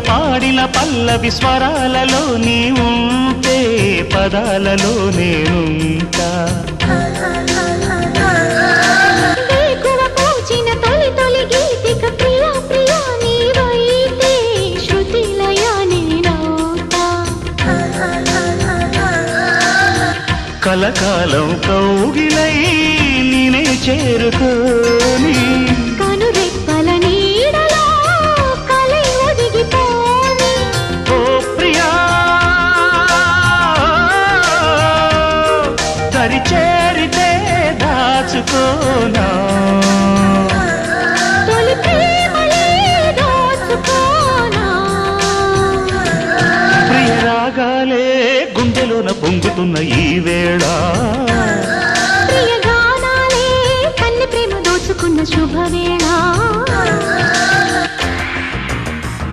పాడిన పల్లవి స్వరాలలో నీ ఉంటే పదాలలో నేనుంటా కలకాలం కౌగిలై నేనే చేరుకోని కనురెప్పల నీడలో కలై ఒదిగిపోని ఓ ప్రియా దరి చేరితే దాచుకోనా తొలి ప్రేమలే దోచుకోనా ప్రియ రాగాలే గుండెలోన పొంగుతున్న ఈ వేళ ప్రియ గానాలే కన్నె ప్రేమ దోచుకున్న శుభవేళ